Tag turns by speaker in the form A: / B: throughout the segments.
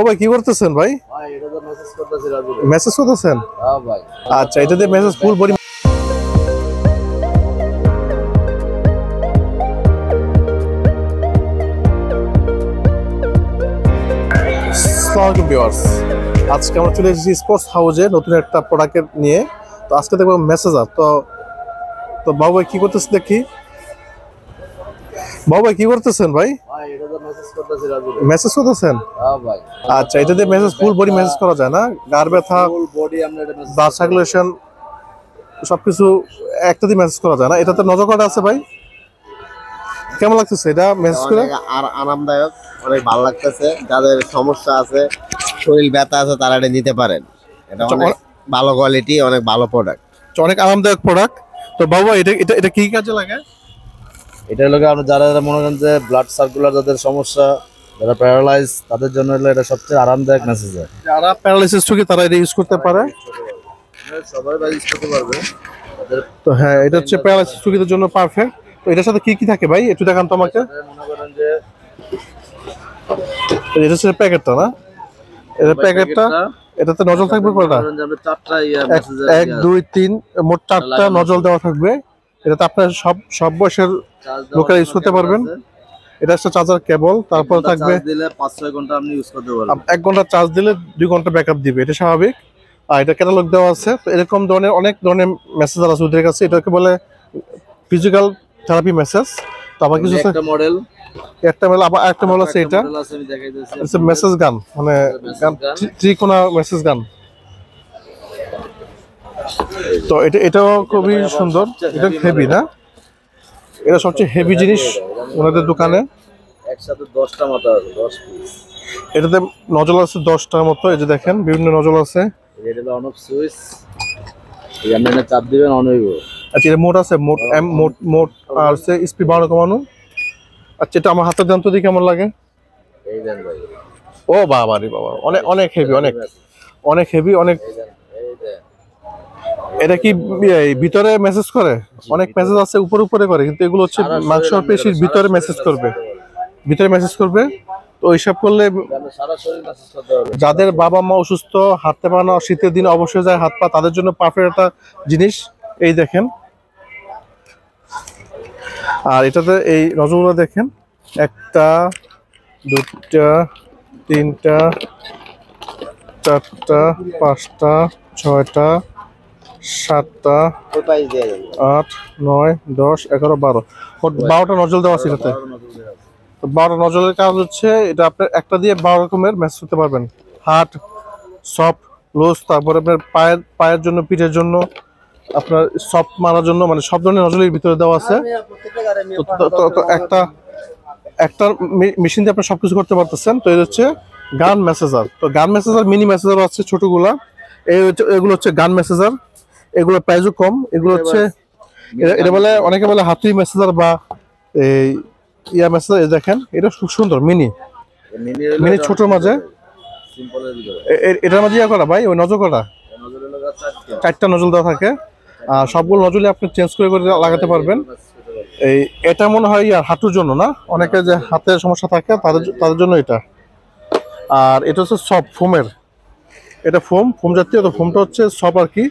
A: ভাই কি করতেছেন ভাই?
B: ভাই এটা তো মেসেজ করতেছি রাজু।
A: মেসেজ করতেছেন?
B: হ্যাঁ ভাই।
A: আচ্ছা, এটাতে মেসেজ ফুল বডি। আসসালামু আলাইকুম ভিউয়ার্স, আজকে আমরা চলে এসেছি স্পোর্টস হাউসে নতুন একটা প্রোডাক্টের নিয়ে। তো আজকে দেখবো মেসেজার। তো তো বাবু ভাই কি করতেছেন দেখি। বাবু ভাই কি করতেছেন ভাই?
B: ভাই এটা তো মেসেজ করতেছি রাজু।
A: মেসেজ করতেছেন?
B: হ্যাঁ ভাই।
A: আচ্ছা, এটাতে মেসেজ ফুল বডি মেসেজ করা যায় না? গার ব্যথা,
B: ফুল বডি আমরা এটা মেসেজ
A: ব্লাড সার্কুলেশন সবকিছু একটা দিয়ে মেসেজ করা যায় না? এটাতে নজর কাটা আছে ভাই, কেমন লাগতেছে এটা মেসেজ করে?
C: আর আরামদায়ক, অনেক ভালো লাগতেছে। যাদের সমস্যা আছে, শরীর ব্যথা আছে, তারা এটা নিতে পারেন। এটা অনেক ভালো কোয়ালিটি, অনেক ভালো প্রোডাক্ট,
A: অনেক আরামদায়ক প্রোডাক্ট। তো বাবু এটা এটা এটা কি কাজে লাগে?
B: এটা হলো আমরা যারা যারা মনে করেন যে ব্লাড সার্কুলার যাদের সমস্যা, যারা প্যারালাইজ, তাদের জন্য হলো এটা সবচেয়ে আরামদায়ক মেসেজার।
A: যারা প্যারালাইসিস রোগী তারা এটা ইউজ করতে পারে।
B: সবাই ইউজ করতে পারবে।
A: তো হ্যাঁ, এটা হচ্ছে প্যারালাইসিস রোগীদের জন্য পারফেক্ট। তো এটার সাথে কি কি থাকে ভাই একটু দেখান তো আমাকে।
B: মনে করেন যে
A: এটা হচ্ছে প্যাকেটটা না? এটা প্যাকেটটা, এটাতে নজল থাকবে কয়টা?
B: চারটা
A: এক দুই তিন, মোট চারটা নজল দেওয়া থাকবে। এটাতে আপনার সব বয়সের লোকেরা ইউজ করতে পারবেন। এটা হচ্ছে চার্জার কেবল, তারপর থাকবে
B: দিলে 5-6 ঘন্টা আপনি ইউজ করতে পারবেন।
A: 1 ঘন্টা চার্জ দিলে 2 ঘন্টা ব্যাকআপ দিবে, এটা স্বাভাবিক। আর এটা ক্যাটালগ দেওয়া আছে। তো এরকম ধরনের অনেক ধরনের মেসেজার আছে ওদের কাছে। এটাকে বলে ফিজিক্যাল থেরাপি মেসেজ। তো আবার কিছু
B: একটা মডেল,
A: একটা মডেল, আবার একটা মডেল আছে এটা
B: আমি দেখাইতেছি।
A: এটা মেসেজ গান, মানে ত্রিকোণা মেসেজ গান। তো এটাও খুবই সুন্দর। এটা হেভি না? এটা সবচেয়ে হেভি জিনিস ওনাদের দোকানে।
B: একসাথে 10টা মতো আছে, 10 পিস।
A: এটাতে নজল আছে 10টার মতো। এই যে দেখেন বিভিন্ন নজল আছে।
B: এটা হলো অন অফ সুইচ, এই আপনি না চাপ দিবেন অন হইব।
A: আচ্ছা, এটা মোড আছে, মোড আর হচ্ছে স্পিড বাড়ানো কমানো। আচ্ছা, এটা আমার হাতে দেন তো দেখি কেমন লাগে।
B: এই দেন ভাই।
A: ও বাবা রে বাবা, অনেক অনেক হেভি, অনেক হেভি, অনেক।
B: এই দেন।
A: এটা কি ভিতরে মেসেজ করে? অনেক মেসেজ আছে উপরে করে, কিন্তু এগুলো হচ্ছে মাংসপেশির ভিতরে মেসেজ করবে, ভিতরে মেসেজ করবে। তো ওইসব করলে
B: সারা শরীর মেসেজ করতে পারবে।
A: যাদের বাবা মা অসুস্থ, হাঁটতে পারে না, শীতের দিনে অবশ্যই যায় হাত পা, তাদের জন্য পারফেক্ট একটা জিনিস। এই দেখেন, আর এটাতে এই নজরগুলো দেখেন, 1টা 2টা 3টা 4টা 5টা 6টা 7টা 8 9 10 11 12, 12টা নজল দেওয়া আছে এটাতে। তো 12 নজলের কাজ হচ্ছে এটা আপনার একটা দিয়ে 12 রকমের মেসেজ করতে পারবেন। হার্ট, সফট, লুজ, তারপরে আপনার পায়ের জন্য, পিঠের জন্য, আপনার সফট মারার জন্য, মানে সব ধরনের নজলের ভিতরে দেওয়া আছে। তো একটা মেশিন দিয়ে আপনি সবকিছু করতে পারতেছেন। তো এটা হচ্ছে গান মেসেজার। তো গান মেসেজার, মিনি মেসেজার আছে ছোটগুলা। এগুলো হচ্ছে গান মেসেজার। এগুলো প্রাইসও কম। এগুলো হচ্ছে এটা বলে, অনেকে বলে হাতুড়ি মেসেজার বা এই ইয়া মেসেজার। এই দেখেন, এটা খুব সুন্দর, মিনি ছোট মাঝে। এটার মাঝে ইয়া করা ভাই, ওই নজল করা, 4টা নজল দেওয়া থাকে। আর সবগুলো নজলে আপনি চেঞ্জ করে করে লাগাতে পারবেন। এটা মনে হয় হাঁটুর জন্য না, অনেকে যে হাতের সমস্যা থাকে তাদের জন্য এটা। আর এটা হচ্ছে সব ফোমের, এটা ফোম জাতীয়। তো ফোমটা হচ্ছে সব আর কি,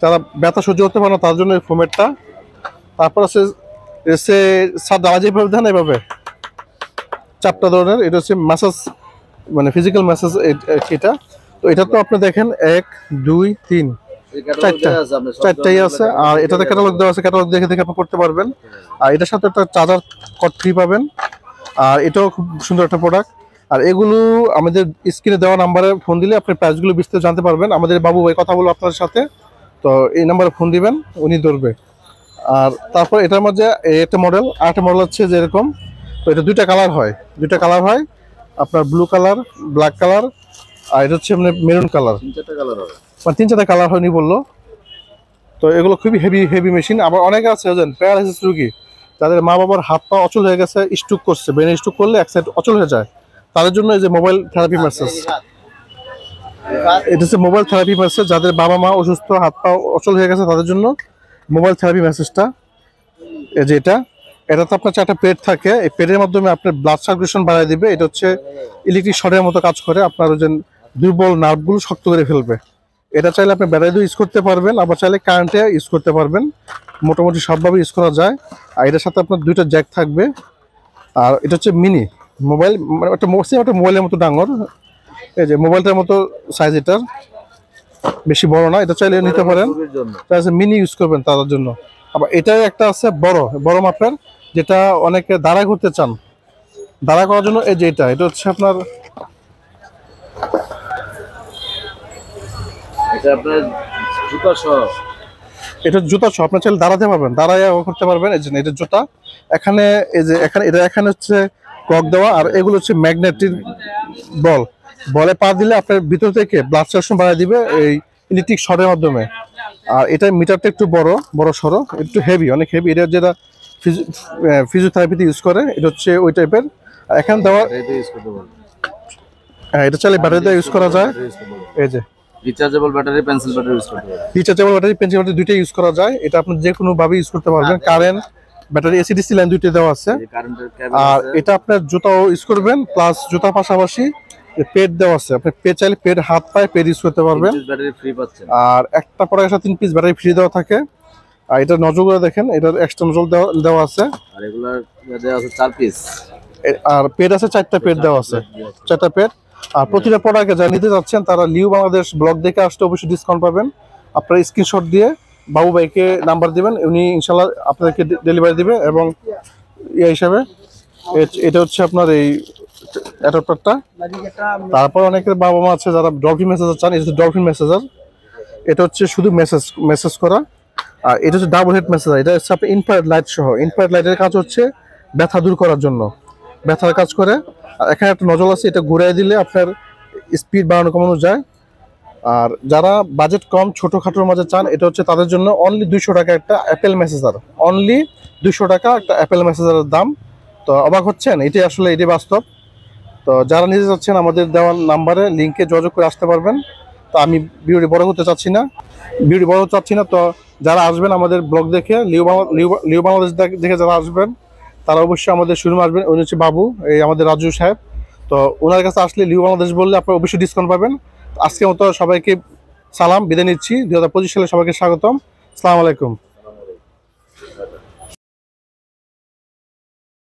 A: যারা ব্যথা সহ্য করতে পারে না তার জন্য এই ফোমেরটা। তারপর আছে সার দাওয়া যেভাবে দেন এভাবে 4টা ধরনের। এটা হচ্ছে ম্যাসাজ, মানে ফিজিক্যাল ম্যাসাজ এটা। তো এটা তো আপনি দেখেন 1 2 3 4টাই আছে। আর এটাতে ক্যাটালগ দেওয়া আছে, ক্যাটালগ দেখে দেখে আপনি করতে পারবেন। আর এটার সাথে একটা চার্জার কর্ড ফ্রি পাবেন। আর এটাও খুব সুন্দর একটা প্রোডাক্ট। আর এগুলো আমাদের স্ক্রিনে দেওয়া নাম্বারে ফোন দিলে আপনি প্রাইসগুলো বিস্তারিত জানতে পারবেন। আমাদের বাবু ভাই কথা বলবো আপনার সাথে। তো এই নাম্বারে ফোন দিবেন, উনি ধরবে। আর তারপর এটার মধ্যে একটা মডেল, আরেকটা মডেল হচ্ছে যেরকম। তো এটা 2টা কালার হয়, আপনার ব্লু কালার, ব্ল্যাক কালার, আর এটা হচ্ছে মানে মেরুন কালার।
B: 3-4টা কালার হবে,
A: মানে 3-4টা কালার হয়নি বললো। তো এগুলো খুবই হেভি মেশিন। আবার অনেকে আছে প্যারালাইসিস রোগী, যাদের মা বাবার হাত পা অচল হয়ে গেছে, স্ট্রোক করছে, ব্রেন স্ট্রোক করলে এক সাইড অচল হয়ে যায়, তাদের জন্য এই যে মোবাইল থেরাপি মেসেজ। এটা হচ্ছে মোবাইল থেরাপি মেসেজ, যাদের বাবা মা অসুস্থ, হাত পা অচল হয়ে গেছে, তাদের জন্য মোবাইল থেরাপি মেসেজটা এই যে এটা। এটাতে আপনার 4টা পেড থাকে, এই পেডের মাধ্যমে আপনার ব্লাড সার্কুলেশন বাড়ায় দিবে। এটা হচ্ছে ইলেকট্রিক শর্টের মতো কাজ করে, আপনার ওই যে দুর্বল নার্ভগুলো শক্ত করে ফেলবে। এটা চাইলে আপনি ব্যাটারি দিয়ে ইউজ করতে পারবেন, আবার চাইলে কারেন্টে ইউজ করতে পারবেন, মোটামুটি সবভাবে ইউজ করা যায়। আর এটার সাথে আপনার 2টা জ্যাক থাকবে। আর এটা হচ্ছে মিনি মোবাইল, মানে একটা মোবাইলের মতো ডাঙর, এই যে মোবাইলটার মতো সাইজ, এটার বেশি বড় না। এটা চাইলে নিতে পারেন,
B: ছবির জন্য
A: মিনি ইউজ করবেন তার জন্য। আবার এটাই একটা আছে বড় বড় মাপের, যেটা অনেকে দাঁড়া করতে চান, দাঁড়া করার জন্য। এই যে এটা হচ্ছে আপনার,
B: এটা আপনার জুতা সহ,
A: এটা জুতা সহ আপনার চাইলে দাঁড়াতে পারবেন, দাঁড়ায় করতে পারবেন। এই যে এটা জুতা, এখানে এই যে এখানে হচ্ছে কক দেওয়া, আর এগুলো হচ্ছে ম্যাগনেটিক বল, বলে পা দিলে আপনার ভিতর থেকে ব্লাড সার্কুলেশন বাড়ায় দিবে এই ইলেকট্রিক শর্টের মাধ্যমে। আর এটা মিটারটা একটু বড় সড়ো, একটু হেভি, অনেক হেভি। এটা যেটা ফিজিওথেরাপিতে ইউজ করে, এটা হচ্ছে ওই টাইপের। আর এখানে দেওয়া,
B: এটা ইউজ করতে পারবেন।
A: এটা চাইলে ব্যাটারি দিয়ে ইউজ করা যায়। এই যে
B: rechargeable battery, pencil battery use করতে পারবেন।
A: রিচার্জেবল ব্যাটারি, পেন্সিল ব্যাটারি দুইটাই ইউজ করা যায়। এটা আপনি যে কোনো ভাবে ইউজ করতে পারবেন। কারেন্ট, ব্যাটারি, এসি-ডিসি লাইন দুইটাই দেওয়া আছে।
B: এই কারেন্টের
A: আর
B: কেবল
A: এটা আপনার জুতাও ইউজ করবেন, প্লাস জুতার পাশাপাশি পেড দেওয়া আছে। আপনি পেড চাইলে পেড হাত পায়ে পেড ইউজ করতে পারবেন।
B: ব্যাটারি ফ্রি পাচ্ছেন।
A: আর একটা প্রোডাক্টের সাথে 3 পিস ব্যাটারি ফ্রি দেওয়া থাকে। আর এটা নজলগুলো দেখেন, এটার এক্সট্রা নজল দেওয়া আছে।
B: আর এগুলার দেওয়া আছে 4 পিস।
A: আর পেড আছে 4টা পেড দেওয়া আছে, 4টা পেড। আর প্রতিটা প্রোডাক্টে যারা নিতে যাচ্ছেন তারা লিউ বাংলাদেশ ব্লগ দেখে আসতে অবশ্যই ডিসকাউন্ট পাবেন। আপনারা স্ক্রিনশট দিয়ে বাবু ভাইকে নাম্বার দিবেন, উনি ইনশাল্লাহ আপনাদেরকে ডেলিভারি দিবে। এবং ইয়ে হিসাবে এটা হচ্ছে আপনার এই অ্যাডাপ্টারটা। তারপর অনেকের বাবা মা আছে যারা ডলফিন মেসেজার চান, এটা হচ্ছে ডলফিন মেসেজার। এটা হচ্ছে শুধু মেসেজ করা। আর এটা হচ্ছে ডাবল হেড মেসেজার। এটা হচ্ছে আপনার ইনফ্রারেড লাইট সহ। ইনফ্রারেড লাইটের কাজ হচ্ছে ব্যথা দূর করার জন্য, ব্যথার কাজ করে। আর এখানে একটা নজল আছে, এটা ঘুরিয়ে দিলে আপনার স্পিড বাড়ানো কমানো যায়। আর যারা বাজেট কম, ছোটোখাটোর মাঝে চান, এটা হচ্ছে তাদের জন্য অনলি 200 টাকা একটা অ্যাপেল মেসেজার। অনলি 200 টাকা একটা অ্যাপেল মেসেজারের দাম। তো অবাক হচ্ছেন, এটাই বাস্তব। তো যারা নিতে চাচ্ছেন আমাদের দেওয়ার নাম্বারে লিঙ্কে যোগাযোগ করে আসতে পারবেন। তো আমি ভিডিওটি বড় করতে চাচ্ছি না। তো যারা আসবেন আমাদের ব্লগ দেখে, লিউ বাংলাদেশ দেখে যারা আসবেন, তারা অবশ্যই আমাদের শোরুমে আসবেন। উনি হচ্ছে বাবু, এই আমাদের রাজু সাহেব। তো ওনার কাছে আসলে লিউ বাংলাদেশ বললে আপনারা অবশ্যই ডিসকাউন্ট পাবেন। আজকের মতো সবাইকে সালাম, বিদায় নিচ্ছি। 2025 সালে সবাইকে স্বাগতম। আসসালামু আলাইকুম।